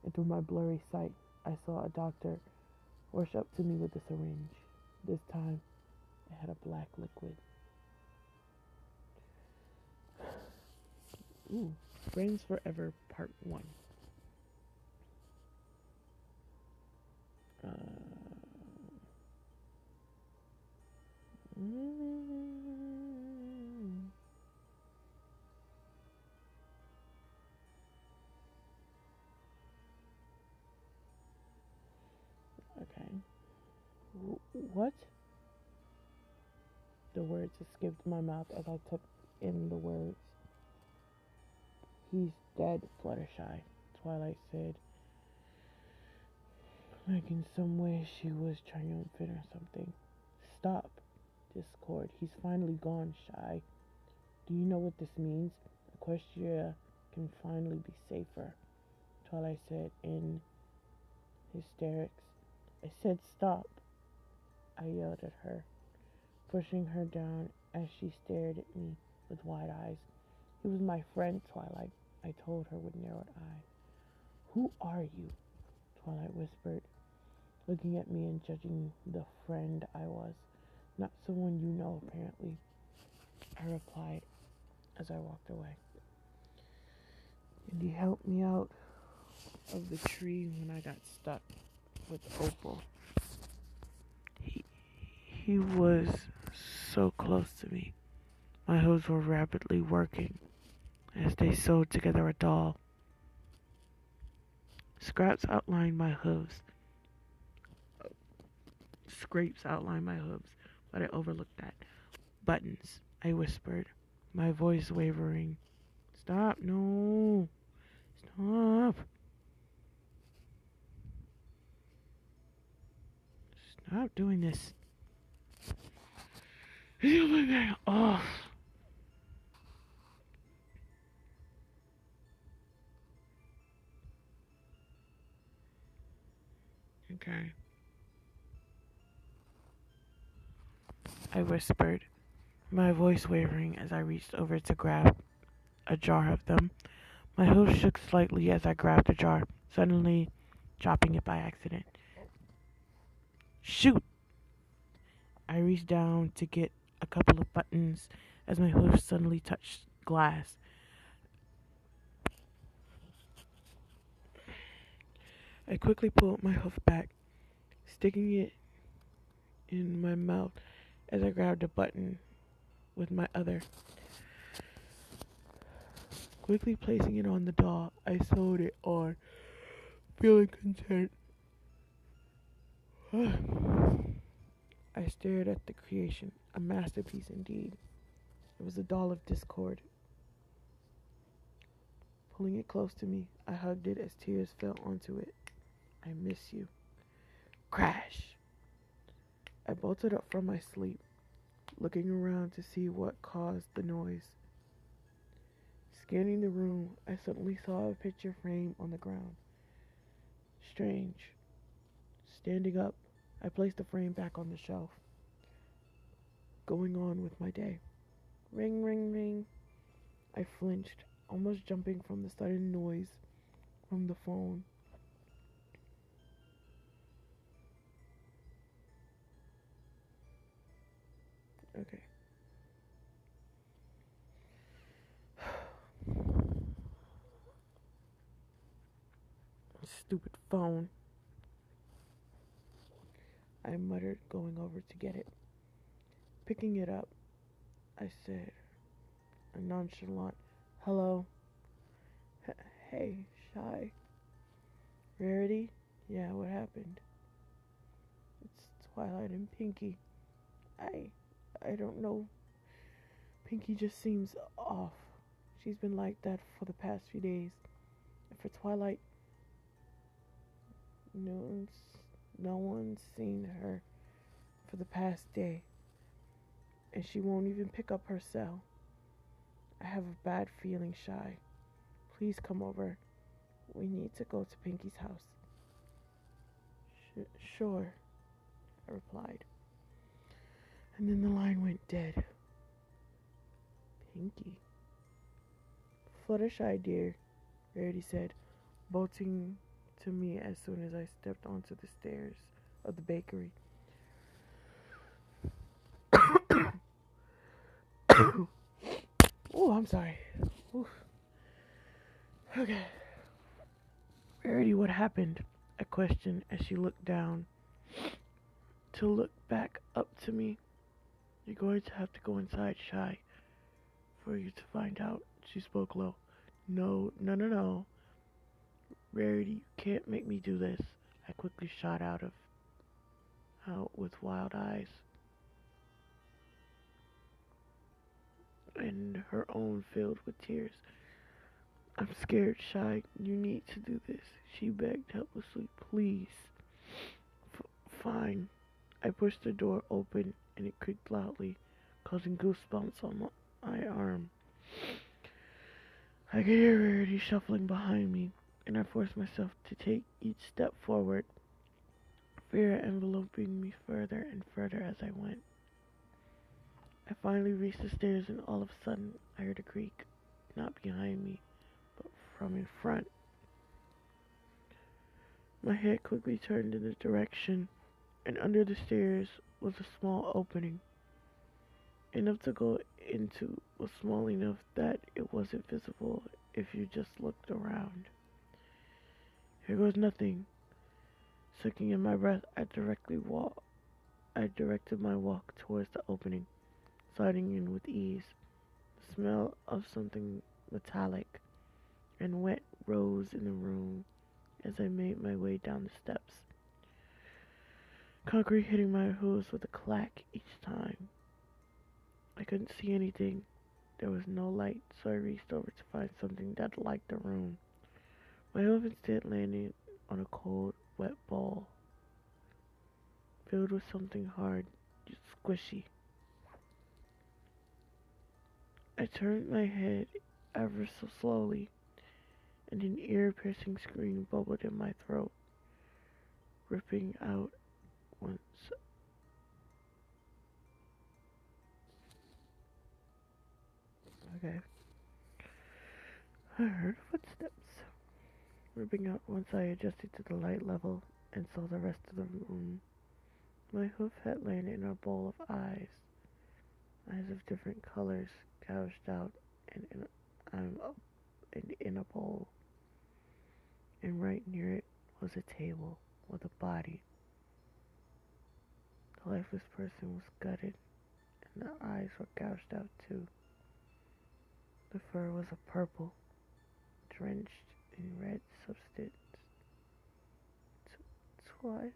and through my blurry sight, I saw a doctor rush up to me with a syringe. This time, it had a black liquid. Ooh, Friends Forever Part 1. Uh, okay. What? The words escaped my mouth as I took in the words. He's dead, Fluttershy, Twilight said. Like in some way she was triumphant or something. Stop, Discord. He's finally gone, Shy. Do you know what this means? Equestria can finally be safer, Twilight said in hysterics. I said stop, I yelled at her, pushing her down as she stared at me with wide eyes. He was my friend, Twilight, I told her with narrowed eyes. Who are you? Twilight whispered, looking at me and judging the friend I was. Not someone you know, apparently, I replied as I walked away. And he helped me out of the tree when I got stuck with Opal. He was so close to me. My hooves were rapidly working as they sewed together a doll. Scraps outlined my hooves. Scrapes outlined my hooves, but I overlooked that. Buttons, I whispered, my voice wavering. Stop, no. Stop. Stop doing this. Oh. Okay. I whispered, my voice wavering as I reached over to grab a jar of them. My hooves shook slightly as I grabbed the jar, suddenly dropping it by accident. Shoot! I reached down to get a couple of buttons as my hooves suddenly touched glass. I quickly pulled my hoof back, sticking it in my mouth as I grabbed a button with my other. Quickly placing it on the doll, I sewed it on, feeling content. I stared at the creation, a masterpiece indeed. It was a doll of discord. Pulling it close to me, I hugged it as tears fell onto it. I miss you. Crash! I bolted up from my sleep, looking around to see what caused the noise. Scanning the room, I suddenly saw a picture frame on the ground. Strange. Standing up, I placed the frame back on the shelf, going on with my day. Ring, ring, ring. I flinched, almost jumping from the sudden noise from the phone. Okay. Stupid phone, I muttered, going over to get it. Picking it up, I said, a nonchalant, hello. Hey, Shy. Rarity? Yeah, what happened? It's Twilight and Pinky. I don't know. Pinky just seems off. She's been like that for the past few days. And for Twilight, no one's seen her for the past day. And she won't even pick up her cell. I have a bad feeling, Shy. Please come over. We need to go to Pinky's house. Sure, I replied. And then the line went dead. Pinky. Fluttershy, dear, Rarity said, bolting to me as soon as I stepped onto the stairs of the bakery. Oh, I'm sorry. Oof. Okay. Rarity, what happened? I questioned as she looked down to look back up to me. You're going to have to go inside, Shy, for you to find out. She spoke low. No. Rarity, you can't make me do this. I quickly shot out with wild eyes. And her own filled with tears. I'm scared, Shy. You need to do this. She begged helplessly. Please. Fine. I pushed the door open and it creaked loudly, causing goosebumps on my arm. I could hear Rarity shuffling behind me, and I forced myself to take each step forward, fear enveloping me further and further as I went. I finally reached the stairs, and all of a sudden I heard a creak, not behind me, but from in front. My head quickly turned in the direction, and under the stairs was a small opening. Enough to go into was small enough that it wasn't visible if you just looked around. Here goes nothing. Sucking in my breath, I directed my walk towards the opening, sliding in with ease. The smell of something metallic and wet rose in the room as I made my way down the steps. Concrete hitting my hooves with a clack each time. I couldn't see anything. There was no light, so I reached over to find something that liked the room. My hoof instead landed on a cold, wet ball, filled with something hard, just squishy. I turned my head ever so slowly, and an ear-piercing scream bubbled in my throat, ripping out once. Okay. I heard footsteps, ripping out once I adjusted to the light level and saw the rest of the room. My hoof had landed in a bowl of eyes of different colors, gouged out and in a bowl. And right near it was a table with a body. The lifeless person was gutted, and the eyes were gouged out too. The fur was a purple, drenched in red substance. Twilight.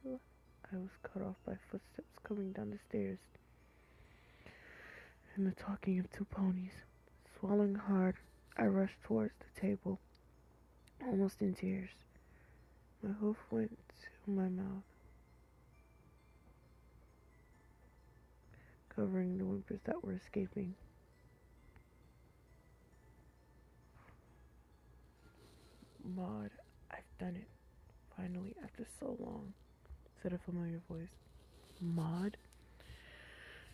I was cut off by footsteps coming down the stairs, and the talking of two ponies. Swallowing hard, I rushed towards the table, almost in tears. My hoof went to my mouth, covering the whimpers that were escaping. Maud, I've done it. Finally, after so long, said a familiar voice. Maud?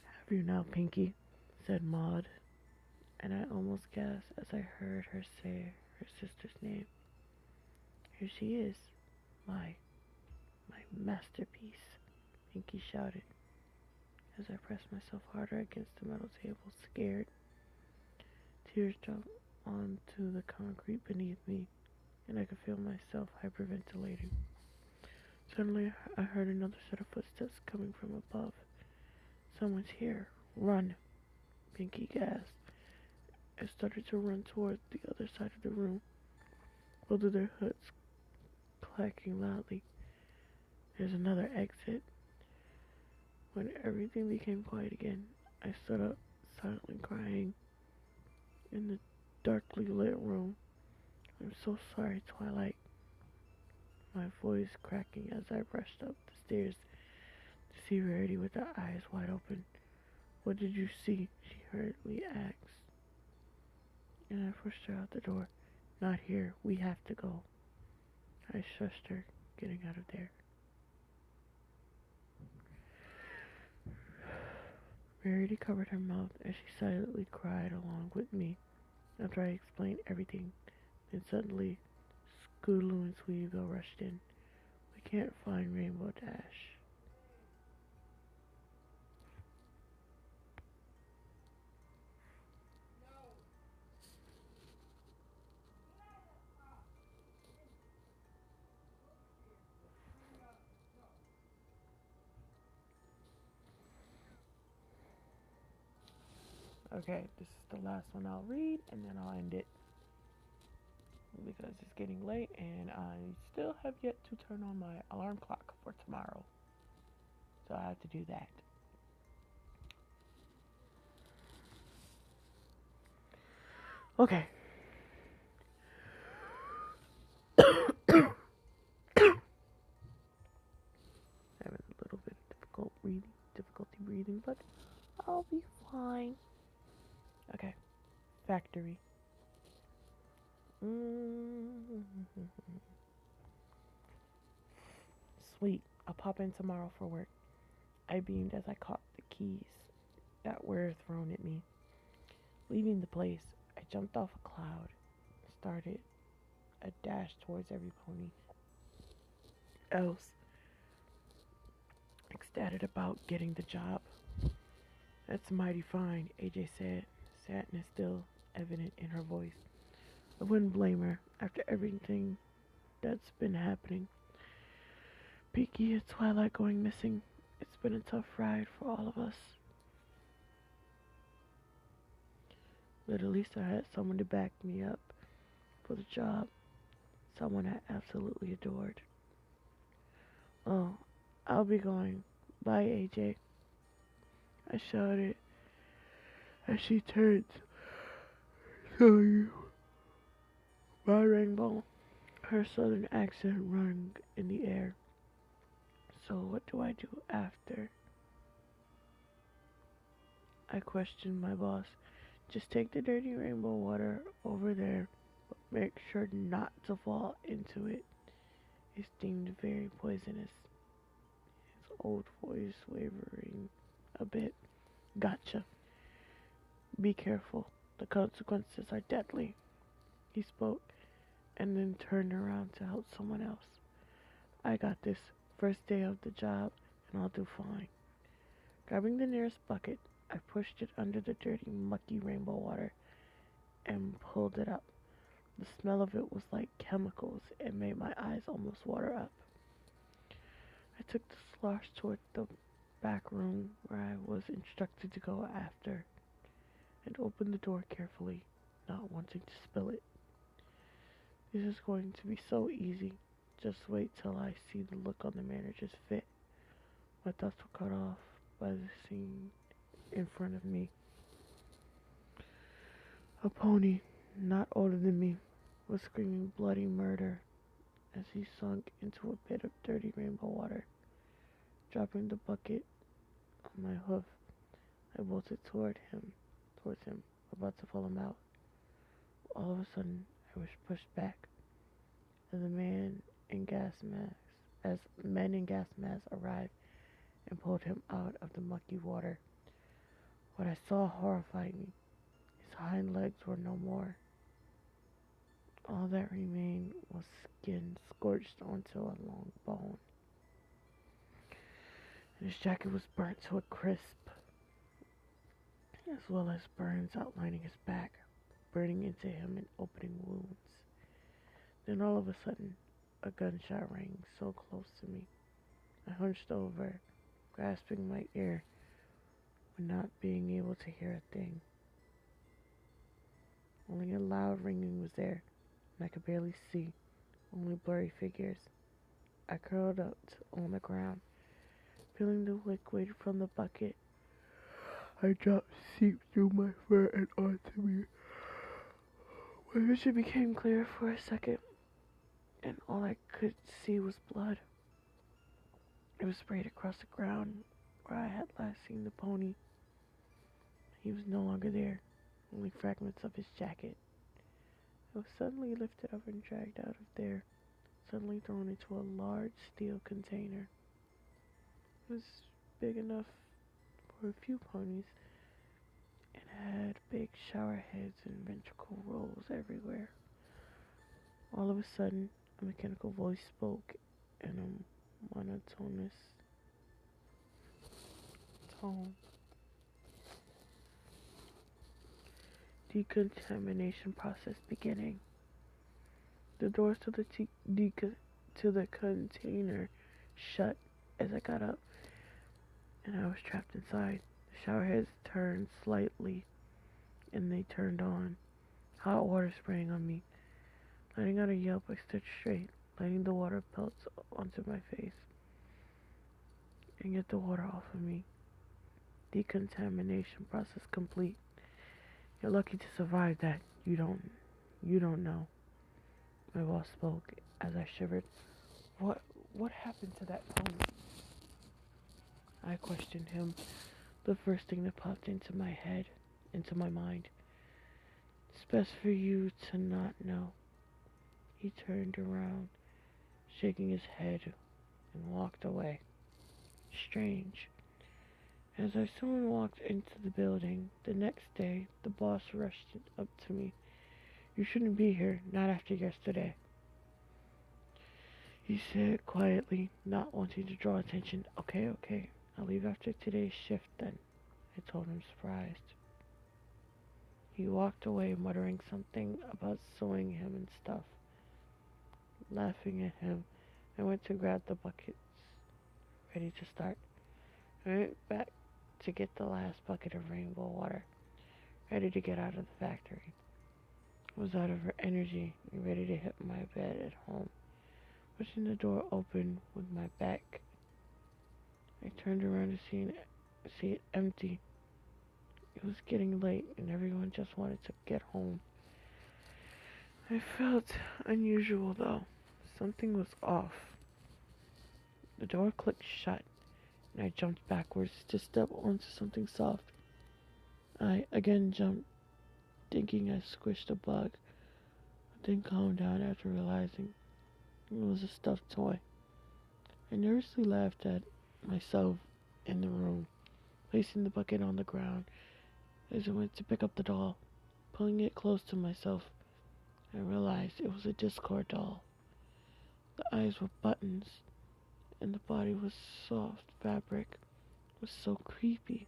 Have you now, Pinky? Said Maud, and I almost gasped as I heard her say her sister's name. Here she is, my masterpiece, Pinky shouted, as I pressed myself harder against the metal table, scared. Tears dropped onto the concrete beneath me, and I could feel myself hyperventilating. Suddenly, I heard another set of footsteps coming from above. Someone's here. Run! Pinky gasped. I started to run toward the other side of the room, both of their hoods clacking loudly. There's another exit. When everything became quiet again, I stood up, silently crying, in the darkly lit room. I'm so sorry, Twilight. My voice cracking as I rushed up the stairs to see Rarity with her eyes wide open. What did you see? She hurriedly asked. And I pushed her out the door. Not here. We have to go. I shushed her, getting out of there. Rarity covered her mouth as she silently cried along with me after I explained everything. Then suddenly, Scootaloo and Sweetyville rushed in. We can't find Rainbow Dash. Okay, this is the last one I'll read, and then I'll end it because it's getting late and I still have yet to turn on my alarm clock for tomorrow. So I have to do that. Okay. Having a little bit of difficulty breathing, but I'll be fine. Okay. Factory. Sweet. I'll pop in tomorrow for work. I beamed as I caught the keys that were thrown at me. Leaving the place, I jumped off a cloud, started a dash towards every pony else, ecstatic about getting the job. That's mighty fine, AJ said, sadness still evident in her voice. I wouldn't blame her after everything that's been happening. Peaky and Twilight going missing. It's been a tough ride for all of us. But at least I had someone to back me up for the job. Someone I absolutely adored. Oh, I'll be going. Bye, AJ. I shouted as she turned to you. Bye, Rainbow. Her southern accent rung in the air. So what do I do after? I questioned my boss. Just take the dirty rainbow water over there, but make sure not to fall into it. It seemed very poisonous. His old voice wavering a bit. Gotcha. Be careful. The consequences are deadly. He spoke and then turned around to help someone else. I got this. First day of the job, and I'll do fine. Grabbing the nearest bucket, I pushed it under the dirty, mucky rainbow water and pulled it up. The smell of it was like chemicals and made my eyes almost water up. I took the slosh toward the back room where I was instructed to go after and opened the door carefully, not wanting to spill it. This is going to be so easy. Just wait till I see the look on the manager's face. My thoughts were cut off by the scene in front of me. A pony, not older than me, was screaming bloody murder as he sunk into a pit of dirty rainbow water. Dropping the bucket on my hoof, I bolted towards him, about to pull him out. All of a sudden, I was pushed back as men in gas masks arrived and pulled him out of the mucky water. What I saw horrified me. His hind legs were no more. All that remained was skin scorched onto a long bone. And his jacket was burnt to a crisp, as well as burns outlining his back, burning into him and opening wounds. Then all of a sudden, a gunshot rang so close to me. I hunched over, grasping my ear, but not being able to hear a thing. Only a loud ringing was there, and I could barely see, only blurry figures. I curled up on the ground, feeling the liquid from the bucket. I dropped seeped through my fur and onto me. My vision became clear for a second, and all I could see was blood. It was sprayed across the ground where I had last seen the pony. He was no longer there, only fragments of his jacket. I was suddenly lifted up and dragged out of there, suddenly thrown into a large steel container. It was big enough were a few ponies and had big shower heads and ventricle rolls everywhere. All of a sudden, a mechanical voice spoke in a monotonous tone. Decontamination process beginning. The doors to to the container shut as I got up, and I was trapped inside. The shower heads turned slightly, and they turned on. Hot water spraying on me. Letting out a yelp, I stood straight, letting the water pelts onto my face and get the water off of me. Decontamination process complete. You're lucky to survive that. You don't know. My boss spoke as I shivered. What happened to that pony? I questioned him. The first thing that popped into my head, into my mind. It's best for you to not know. He turned around, shaking his head, and walked away. Strange. As I soon walked into the building, the next day, the boss rushed up to me. You shouldn't be here, not after yesterday. He said quietly, not wanting to draw attention. Okay, I'll leave after today's shift then, I told him, surprised. He walked away, muttering something about suing him and stuff. Laughing at him, I went to grab the buckets, ready to start. I went back to get the last bucket of rainbow water, ready to get out of the factory. I was out of energy and ready to hit my bed at home, pushing the door open with my back. I turned around to see it empty. It was getting late and everyone just wanted to get home. I felt unusual though. Something was off. The door clicked shut and I jumped backwards to step onto something soft. I again jumped, thinking I squished a bug, but then calmed down after realizing it was a stuffed toy. I nervously laughed at myself in the room, placing the bucket on the ground as I went to pick up the doll. Pulling it close to myself, I realized it was a Discord doll. The eyes were buttons, and the body was soft fabric. It was so creepy.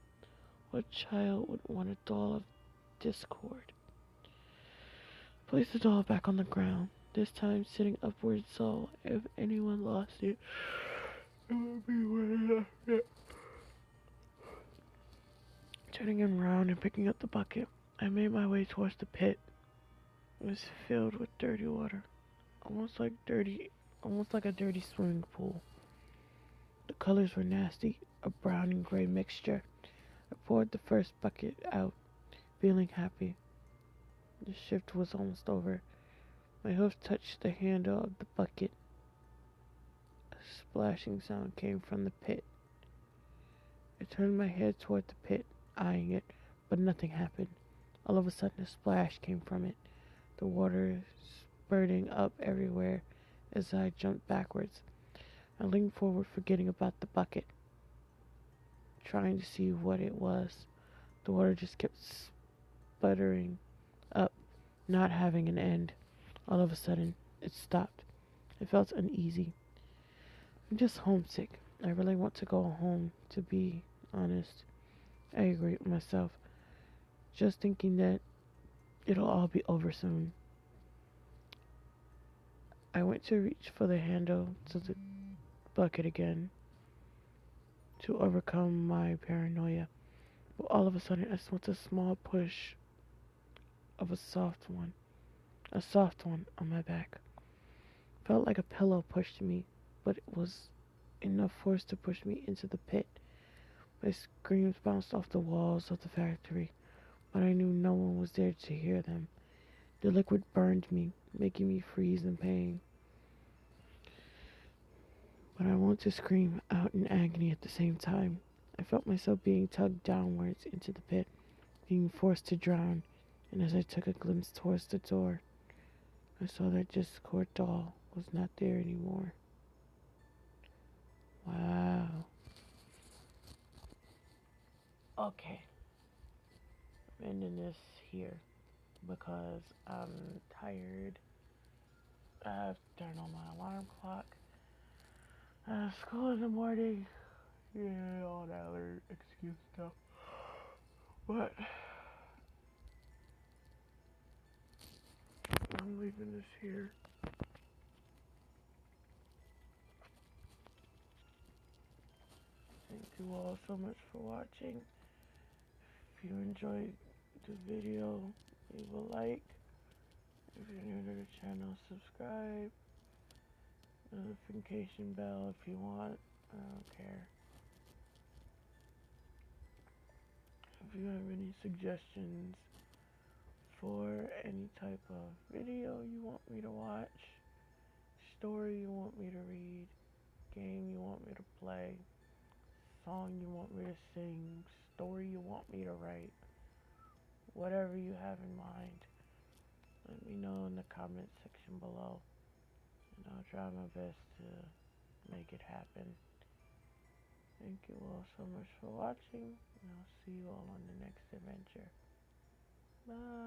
What child would want a doll of Discord? Place the doll back on the ground, this time sitting upwards so if anyone lost it, it would be where I left it. Turning around and picking up the bucket, I made my way towards the pit. It was filled with dirty water, almost like a dirty swimming pool. The colors were nasty, a brown and gray mixture. I poured the first bucket out, feeling happy. The shift was almost over. My hoof touched the handle of the bucket. A splashing sound came from the pit. I turned my head toward the pit, eyeing it, but nothing happened. All of a sudden, a splash came from it, the water spurting up everywhere as I jumped backwards. I leaned forward, forgetting about the bucket, trying to see what it was. The water just kept sputtering up, not having an end. All of a sudden, it stopped. I felt uneasy. I'm just homesick. I really want to go home, to be honest. I agreed with myself, just thinking that it'll all be over soon. I went to reach for the handle to the bucket again to overcome my paranoia, but all of a sudden I felt a small push of a soft one on my back. Felt like a pillow pushed me, but it was enough force to push me into the pit. My screams bounced off the walls of the factory, but I knew no one was there to hear them. The liquid burned me, making me freeze in pain. But I wanted to scream out in agony at the same time. I felt myself being tugged downwards into the pit, being forced to drown, and as I took a glimpse towards the door, I saw that Discord doll was not there anymore. Wow. Okay, I'm ending this here because I'm tired. I have to turn on my alarm clock. School in the morning. Yeah, all that other excuse stuff. But I'm leaving this here. Thank you all so much for watching. If you enjoyed the video, leave a like. If you're new to the channel, subscribe. Notification bell if you want. I don't care. If you have any suggestions for any type of video you want me to watch, story you want me to read, game you want me to play, song you want me to sing, story you want me to write, whatever you have in mind, let me know in the comment section below, and I'll try my best to make it happen. Thank you all so much for watching, and I'll see you all on the next adventure. Bye.